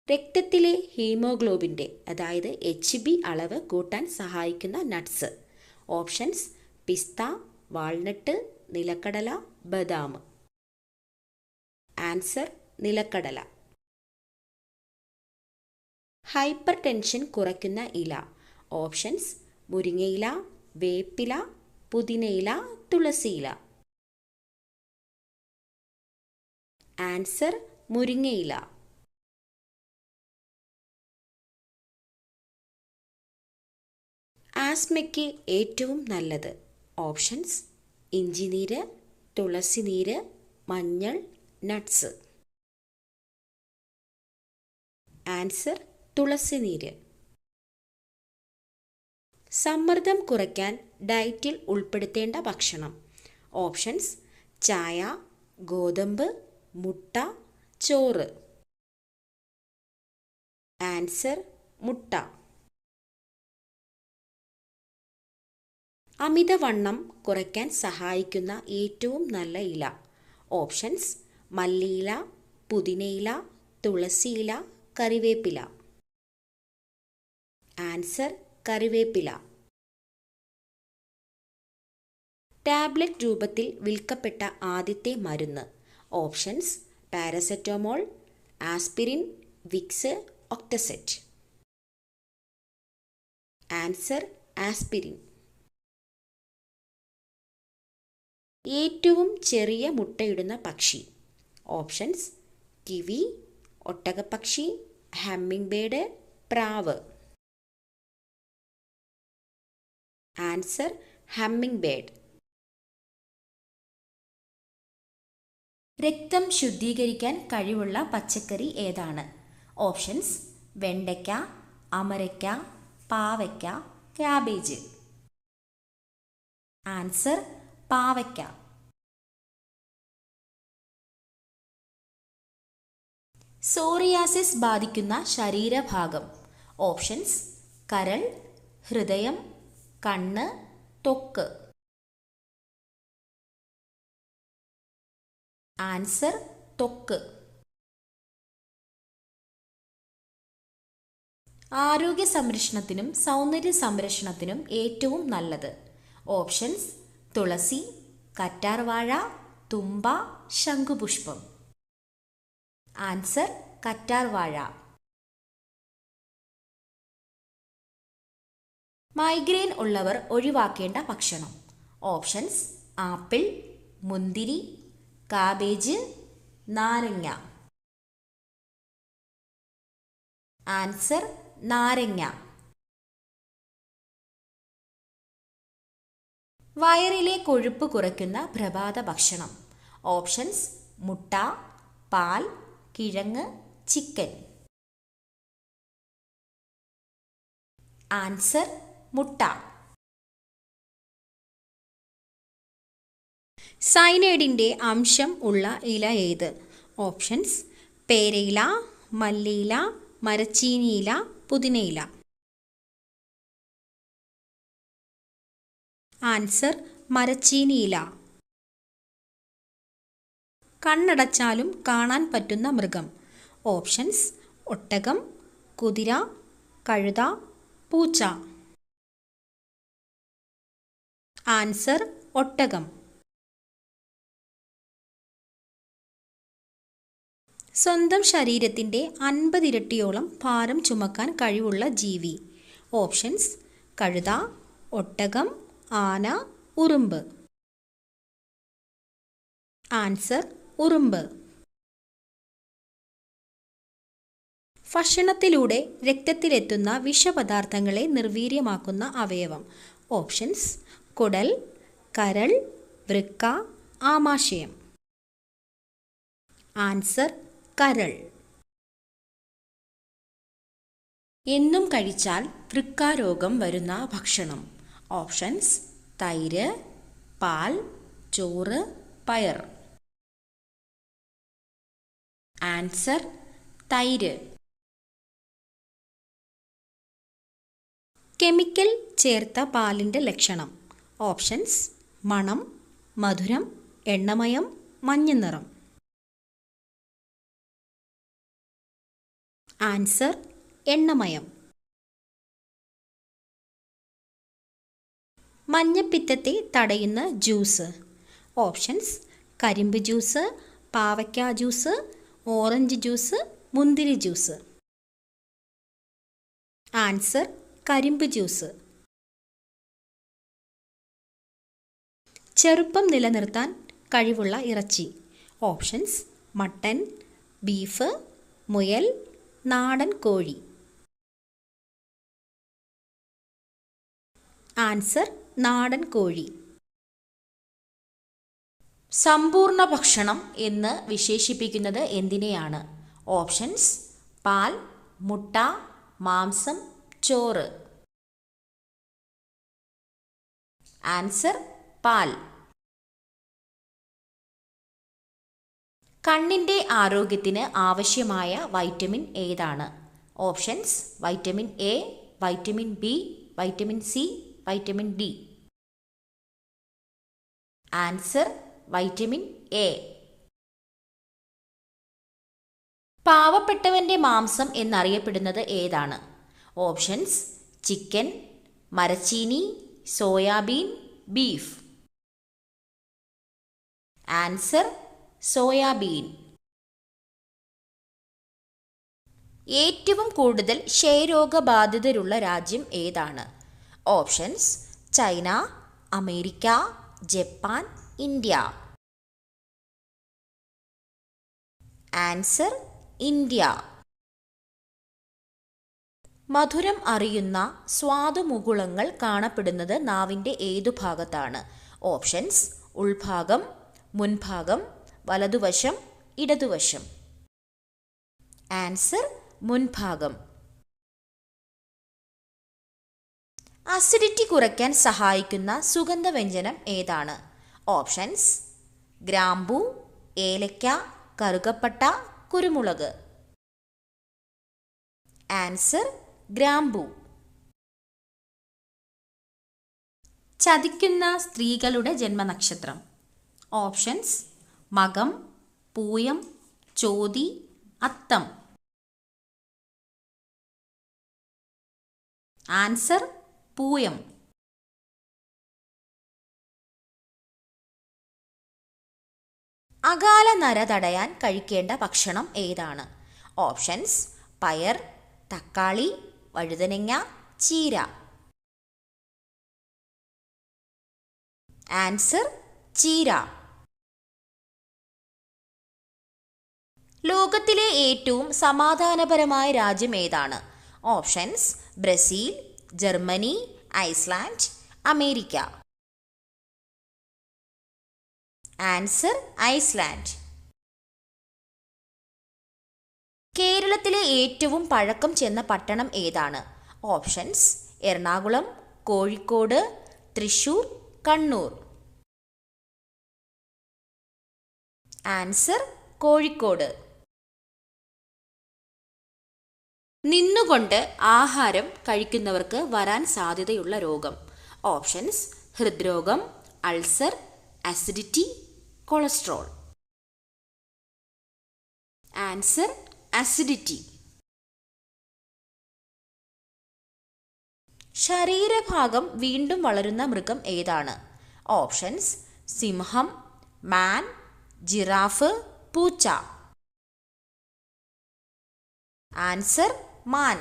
രക്തത്തിലെ ഹീമോഗ്ലോബിൻ്റെ അതായത് HB അളവ് കൂട്ടാൻ സഹായിക്കുന്ന നട്ട്സ്. ഓപ്ഷൻസ്: പിസ്ത, വാൾനട്ട്, നിലക്കടല, ബദാം. ആൻസർ: നിലക്കടല. ഹൈപ്പർ ടെൻഷൻ കുറയ്ക്കുന്ന ഇല. ഓപ്ഷൻസ്: മുരിങ്ങയില, വേപ്പില, പുതിനയില, തുളസിയില. ആൻസർ: മുരിങ്ങയില. ആസ്മയ്ക്ക് ഏറ്റവും നല്ലത്. ഓപ്ഷൻസ്: ഇഞ്ചിനീര്, തുളസിനീര്, മഞ്ഞൾ, നട്ട്സ്. ആൻസർ: തുളസിനീര്. സമ്മർദ്ദം കുറയ്ക്കാൻ ഡയറ്റിൽ ഉൾപ്പെടുത്തേണ്ട ഭക്ഷണം. ഓപ്ഷൻസ്: ചായ, ഗോതമ്പ്, മുട്ട, ചോറ്. ആൻസർ: മുട്ട. അമിതവണ്ണം കുറയ്ക്കാൻ സഹായിക്കുന്ന ഏറ്റവും നല്ല ഇല. ഓപ്ഷൻസ്: മല്ലിയില, പുതിനയില, തുളസിയില, കറിവേപ്പില. ആൻസർ: കറിവേപ്പില. ടാബ്ലറ്റ് രൂപത്തിൽ വിൽക്കപ്പെട്ട ആദ്യത്തെ മരുന്ന്. ഓപ്ഷൻസ്: പാരസെറ്റമോൾ, ആസ്പിരിൻ, വിക്സ്, ഒക്ടസെറ്റ്. Answer: aspirin. ഏറ്റവും ചെറിയ മുട്ടയിടുന്ന പക്ഷി. ഓപ്ഷൻസ്: കിവി, ഒട്ടകപ്പക്ഷി, ഹമ്മിങ് ബേർഡ്, പ്രാവ്. Answer: hummingbird. രക്തം ശുദ്ധീകരിക്കാൻ കഴിവുള്ള പച്ചക്കറി ഏതാണ്? ഓപ്ഷൻസ്: വെണ്ടയ്ക്ക, അമരയ്ക്ക, പാവയ്ക്ക, ക്യാബേജ്. ആൻസർ: പാവയ്ക്ക. സോറിയാസിസ് ബാധിക്കുന്ന ശരീരഭാഗം. ഓപ്ഷൻസ്: കരൾ, ഹൃദയം, കണ്ണ്, ത്വക്ക്. ആൻസർ: ത്വക്ക്. ആരോഗ്യ സംരക്ഷണത്തിനും സൗന്ദര്യ സംരക്ഷണത്തിനും ഏറ്റവും നല്ലത്. ഓപ്ഷൻസ്: തുളസി, കറ്റാർവാഴ, തുമ്പ, ശംഖുപുഷ്പം. ആൻസർ: കറ്റാർവാഴ. മൈഗ്രെയിൻ ഉള്ളവർ ഒഴിവാക്കേണ്ട ഭക്ഷണം. ഓപ്ഷൻസ്: ആപ്പിൾ, മുന്തിരി, കാബേജ്, നാരങ്ങ. ആൻസർ: നാരങ്ങ. വയറിലെ കൊഴുപ്പ് കുറയ്ക്കുന്ന പ്രഭാത ഭക്ഷണം. ഓപ്ഷൻസ്: മുട്ട, പാൽ, കിഴങ്ങ്, ചിക്കൻ. ആൻസർ: മുട്ട. സയനൈഡിൻ്റെ അംശം ഉള്ള ഇല ഏത്? ഓപ്ഷൻസ്: പേരയില, മല്ലിയില, മരച്ചീനിയില, പുതിനയില. ആൻസർ: മരച്ചീനിയില. കണ്ണടച്ചാലും കാണാൻ പറ്റുന്ന മൃഗം. ഓപ്ഷൻസ്: ഒട്ടകം, കുതിര, കഴുത, പൂച്ച. ആൻസർ: ഒട്ടകം. സ്വന്തം ശരീരത്തിൻ്റെ 50 ഇരട്ടിയോളം ഭാരം ചുമക്കാൻ കഴിവുള്ള ജീവി. ഓപ്ഷൻസ്: കഴുത, ഒട്ടകം, ആന, ഉറുമ്പ്. ആൻസർ: ഉറുമ്പ്. ഭക്ഷണത്തിലൂടെ രക്തത്തിലെത്തുന്ന വിഷപദാർത്ഥങ്ങളെ നിർവീര്യമാക്കുന്ന അവയവം. ഓപ്ഷൻസ്: കുടൽ, കരൾ, വൃക്ക, ആമാശയം. ആൻസർ: കരൾ. എന്നും കഴിച്ചാൽ വൃക്കാരോഗം വരുന്ന ഭക്ഷണം. ഓപ്ഷൻസ്: തൈര്, പാൽ, ചോറ്, പയർ. ആൻസർ: തൈര്. കെമിക്കൽ ചേർത്ത പാലിൻ്റെ ലക്ഷണം. ഓപ്ഷൻസ്: മണം, മധുരം, എണ്ണമയം, മഞ്ഞ നിറം. ആൻസർ എണ്ണമയം. മഞ്ഞപ്പിത്തത്തെ തടയുന്ന ജ്യൂസ്. ഓപ്ഷൻസ്: കരിമ്പ് ജ്യൂസ്, പാവയ്ക്ക ജ്യൂസ്, ഓറഞ്ച് ജ്യൂസ്, മുന്തിരി ജ്യൂസ്. ആൻസർ കരിമ്പ് ജ്യൂസ്. ചെറുപ്പം നിലനിർത്താൻ കഴിവുള്ള ഇറച്ചി. ഓപ്ഷൻസ്: മട്ടൻ, ബീഫ്, മുയൽ, നാടൻ കോഴി. ആൻസർ നാടൻ കോഴി. സമ്പൂർണ്ണ ഭക്ഷണം എന്ന് വിശേഷിപ്പിക്കുന്നത് എന്തിനെയാണ്? ഓപ്ഷൻസ്: പാൽ, മുട്ട, മാംസം, ചോറ്. ആൻസർ പാൽ. കണ്ണിൻ്റെ ആരോഗ്യത്തിന് ആവശ്യമായ വൈറ്റമിൻ ഏതാണ്? Options: vitamin A, vitamin B, vitamin C, vitamin D. Answer vitamin A. പാവപ്പെട്ടവൻ്റെ മാംസം എന്നറിയപ്പെടുന്നത് ഏതാണ്? ഓപ്ഷൻസ്: ചിക്കൻ, മരച്ചീനി, സോയാബീൻ, ബീഫ്. Answer soybean. ഏറ്റവും കൂടുതൽ ക്ഷയരോഗബാധിതരുള്ള രാജ്യം ഏതാണ്? Options: China, America, Japan, India. Answer India. മധുരം അറിയുന്ന സ്വാദുമുകുളങ്ങൾ കാണപ്പെടുന്നത് നാവിൻ്റെ ഏതു ഭാഗത്താണ്? ഓപ്ഷൻസ്: ഉൾഭാഗം, മുൻഭാഗം, വലതുവശം, ഇടതുവശം. ആൻസർ മുൻഭാഗം. അസിഡിറ്റി കുറയ്ക്കാൻ സഹായിക്കുന്ന സുഗന്ധവ്യഞ്ജനം ഏതാണ്? ഓപ്ഷൻസ്: ഗ്രാമ്പൂ, ഏലക്ക, കറുകപ്പട്ട, കുരുമുളക്. ആൻസർ ഗ്രാമ്പൂ. ചതിക്കുന്ന സ്ത്രീകളുടെ ജന്മനക്ഷത്രം. ഓപ്ഷൻസ്: മകം, പൂയം, ചോതി, അത്തം. ആൻസർ പൂയം. അകാല നര തടയാൻ കഴിക്കേണ്ട ഭക്ഷണം ഏതാണ്? ഓപ്ഷൻസ്: പയർ, തക്കാളി, വഴുതനങ്ങ, ചീര. ആൻസർ ചീര. ലോകത്തിലെ ഏറ്റവും സമാധാനപരമായ രാജ്യം ഏതാണ്? Options: Brazil, Germany, Iceland, America. Answer Iceland. കേരളത്തിലെ ഏറ്റവും പഴക്കം ചെന്ന പട്ടണം ഏതാണ്? ഓപ്ഷൻസ്: എറണാകുളം, കോഴിക്കോട്, തൃശൂർ, കണ്ണൂർ. ആൻസർ കോഴിക്കോട്. നിന്നുകൊണ്ട് ആഹാരം കഴിക്കുന്നവർക്ക് വരാൻ സാധ്യതയുള്ള രോഗം. ഓപ്ഷൻസ്: ഹൃദ്രോഗം, ulcer, acidity, cholesterol. Answer acidity. ശരീരഭാഗം വീണ്ടും വളരുന്ന മൃഗം ഏതാണ്? ഓപ്ഷൻസ്: സിംഹം, മാൻ, ജിറാഫ്, പൂച്ച. ആൻസർ മാൻ.